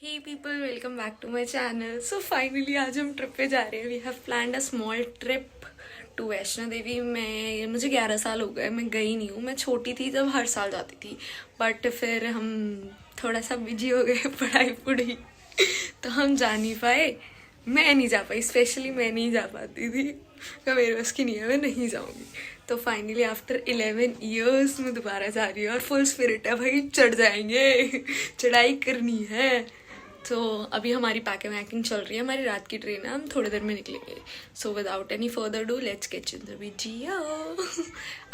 Hey people, welcome back to my channel. So finally आज हम trip पे जा रहे हैं. We have planned a small trip to Vaishno Devi. मुझे 11 साल हो गए, मैं गई नहीं हूँ. मैं छोटी थी जब हर साल जाती थी, बट फिर हम थोड़ा सा बिजी हो गए पढ़ाई पढ़ी तो हम जा नहीं पाए. मैं नहीं जा पाई, स्पेशली मैं नहीं जा पाती थी. तो मेरे बस की नहीं है, मैं नहीं जाऊँगी. तो फाइनली आफ्टर 11 ईयर्स में दोबारा जा रही हूँ और फुल स्पिरिट है भाई, चढ़ जाएंगे, चढ़ाई करनी है. तो अभी हमारी पैकिंग चल रही है. हमारी रात की ट्रेन है, हम थोड़ी देर में निकलेंगे. So without any further do let's get in the video.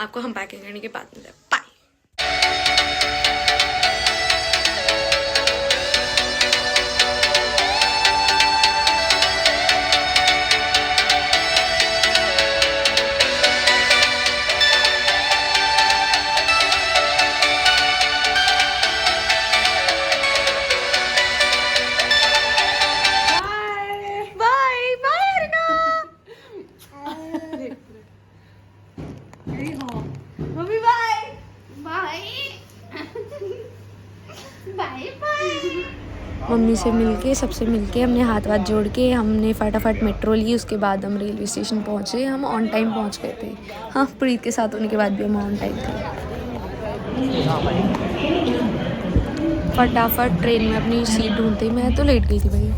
आपको हम पैकिंग करने के बाद मिलते हैं. बाय. मम्मी से मिलके, सबसे मिलके हमने हाथ वाथ जोड़ के हमने फटाफट मेट्रो ली. उसके बाद हम रेलवे स्टेशन पहुँचे. हम ऑन टाइम पहुँच गए थे. हाँ, प्रीत के साथ होने के बाद भी हम ऑन टाइम थे. फटाफट ट्रेन में अपनी सीट ढूंढते. मैं तो लेट गई थी भाई.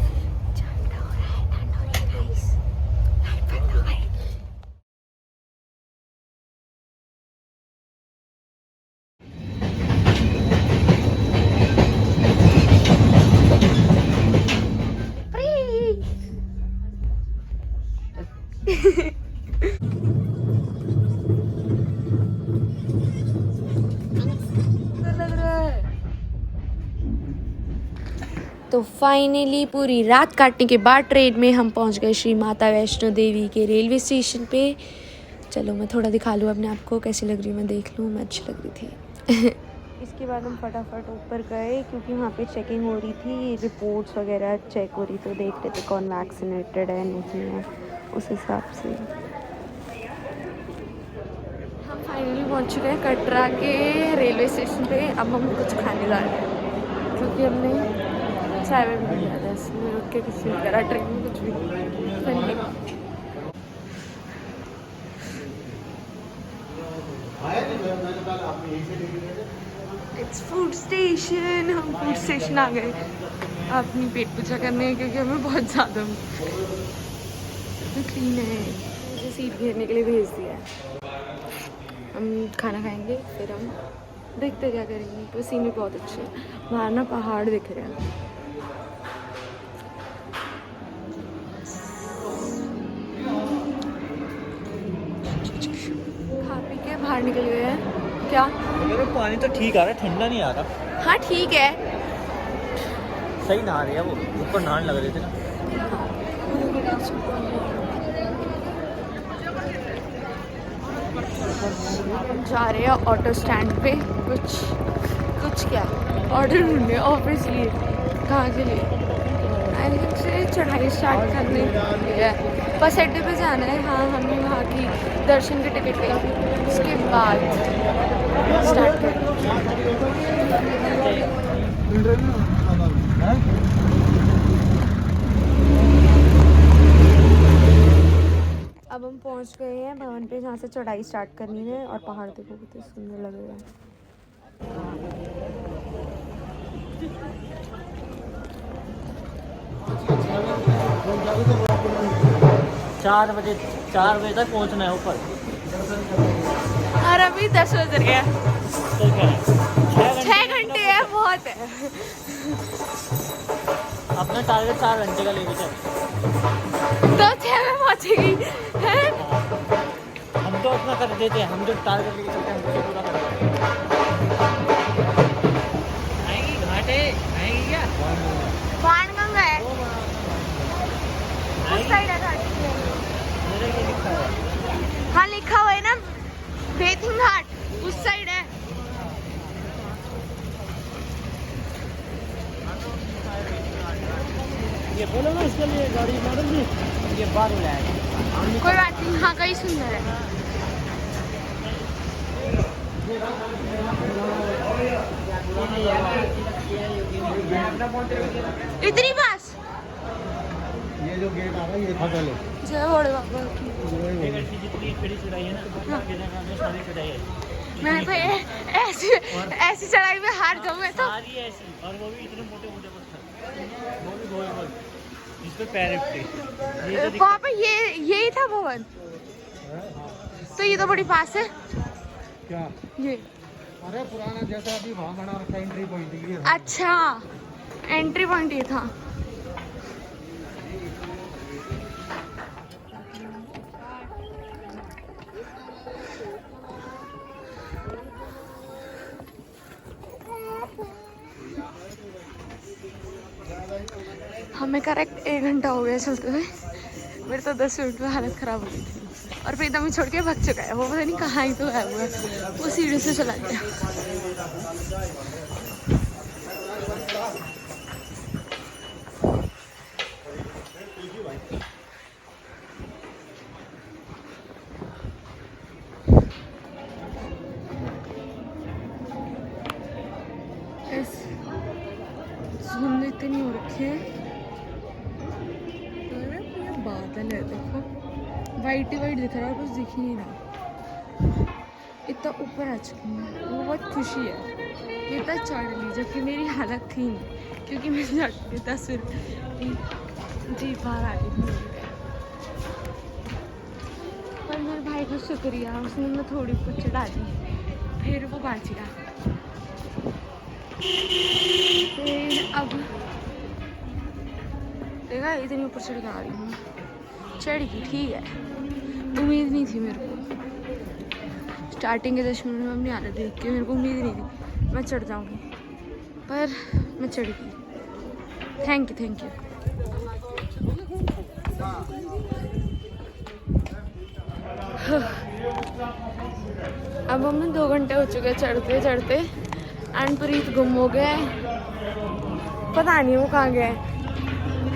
तो फाइनली पूरी रात काटने के बाद ट्रेन में हम पहुंच गए श्री माता वैष्णो देवी के रेलवे स्टेशन पे. चलो मैं थोड़ा दिखा लूँ अपने आप को, कैसी लग रही हूँ मैं देख लूँ. मैं अच्छी लग रही थी. इसके बाद हम फटाफट ऊपर गए क्योंकि वहाँ पे चेकिंग हो रही थी, रिपोर्ट्स वगैरह चेक हो रही. तो देख रहे थे कौन वैक्सीनेटेड है नहीं है, उस हिसाब से. हम फाइनली पहुँच चुके हैं कटरा के रेलवे स्टेशन पे. अब हम कुछ खाने जा रहे हैं क्योंकि हमने चाय में भी लिया था, इसमें उठ के कुछ नहीं करा. ट्रेन में कुछ भी नहीं. Its food station. हम फूड स्टेशन आ गए अपनी पेट पूजा करने क्योंकि हमें बहुत ज़्यादा क्लीन है. मुझे सीट घेरने के लिए भेज दिया है. हम खाना खाएंगे फिर हम देखते क्या करेंगे. तो सीन भी बहुत अच्छे हैं. बाहर ना पहाड़ दिख रहे हैं. खा पी के बाहर निकल गए हैं. क्या पानी तो ठीक आ रहा है, ठंडा नहीं आ रहा. हाँ ठीक है, सही नहा रही है वो, ऊपर नहाने लग रहे थे ना. जा रहे हैं ऑटो स्टैंड पे. कुछ क्या ऑर्डर ढूंढे ऑब्वियसली. कहाँ के लिए? आई थिंक से चढ़ाई स्टार्ट करने के लिए बस अड्डे पे जाना है. हाँ, हमने वहाँ की दर्शन की टिकट ली, उसके बाद स्टार्ट करें. अब हम पहुँच गए हैं भवन पे जहाँ से चढ़ाई स्टार्ट करनी है. और पहाड़ देखो कितने सुंदर लग रहे हैं. 4 बजे तक पहुंचना है ऊपर. और अभी 10 बज रहे हैं. तो क्या है, 6 घंटे है, बहुत है. अपना टारगेट 4 घंटे का लेके चल. तो 6 में पहुँचेगी है. हम तो अपना कर देते हैं, हम जो टारगेट लेके चलते हैं हम तो पूरा करते हैं. आएगी घाटे आएगी क्या? बाणगंगा है उस साइड है घाट. मेरे लिए लिखा है. हाँ लिखा हुआ है ना, बेथिंग घाट उस साइड है. ये बोलो ना इसके लिए गाड़ी मॉडल भी ये बार लाया. कोई बात नहीं. हाँ कई सुंदर है. इतनी पास ये जो गेट आ रहा है ये था पहले। जय बड़े बाबा की। जितनी खड़ी चढ़ाई है ना सारी चढ़ाई है। मैं तो ये ऐसी चढ़ाई में हार जाऊँ मैं तो। सारी ऐसी, और वो भी इतने मोटे मोटे पत्थर, वो भी गोल गोल, जिस पे पैर रखते। वहाँ पे यही था भवन, तो ये तो बड़ी पास है। क्या ये अरे पुराना जैसा अभी वहाँ बना रखा एंट्री पॉइंट ये। अच्छा, एंट्री पॉइंट ये था। हमें करेक्ट 1 घंटा हो गया चलते हुए। मेरे तो 10 मिनट में हालत ख़राब हो गई थी, और फिर एकदम ही छोड़ के भाग चुका है। वो पता नहीं कहाँ ही तो है, वो सीढ़ी से चला गया। धुंध इतनी हो रखी है, ये बादल है देखो, वाइट ही वाइट दिख रहा है, कुछ दिख ही नहीं रहा। इतना ऊपर आ चुकी है, वो बहुत खुशी है। इतना चढ़ ली जबकि मेरी हालत थी नहीं, क्योंकि मैं चढ़ती 10 मिनट जी बाहर आ गई थी। पर मेरे भाई का शुक्रिया, उसने मैं थोड़ी ऊपर चढ़ा दी, फिर वो बाज गया। फिर अब देखा इतनी ऊपर चढ़ के आ रही हूँ, चढ़ गई, ठीक है। उम्मीद नहीं थी मेरे को, स्टार्टिंग के 10 मिनट में अपनी हालत देख के मेरे को उम्मीद नहीं थी मैं चढ़ जाऊँगी, पर मैं चढ़ गई। Thank you. अब हमें 2 घंटे हो चुके चढ़ते चढ़ते, एंड प्रीत गुम हो गया है, पता नहीं वो कहाँ गया है।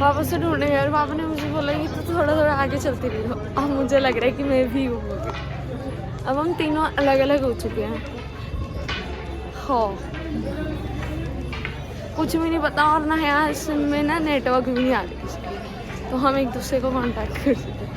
पापा से ढूंढने गए और पापा ने मुझे बोला कि तो थोड़ा थोड़ा आगे चलती रही हो। अब मुझे लग रहा है कि मैं भी गुम हो गई। अब हम तीनों अलग अलग हो चुके हैं। हाँ, कुछ भी नहीं पता, और ना यहाँ सिम में ना नेटवर्क भी नहीं आ रही, तो हम एक दूसरे को कांटेक्ट कर सकते हैं।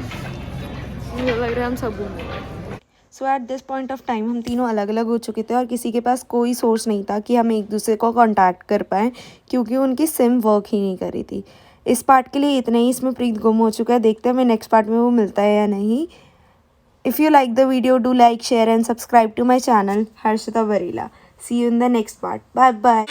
मुझे लग रहा है हम सब गुम हो गए। So at this point of time हम तीनों अलग अलग हो चुके थे, और किसी के पास कोई सोर्स नहीं था कि हम एक दूसरे को कांटेक्ट कर पाएँ, क्योंकि उनकी सिम वर्क ही नहीं कर रही थी। इस पार्ट के लिए इतना ही। इसमें प्रीत गुम हो चुका है, देखते हैं हमें नेक्स्ट पार्ट में वो मिलता है या नहीं। If you like the video, do like, share and subscribe to my channel Harshita Barila. See you in the next part. Bye bye.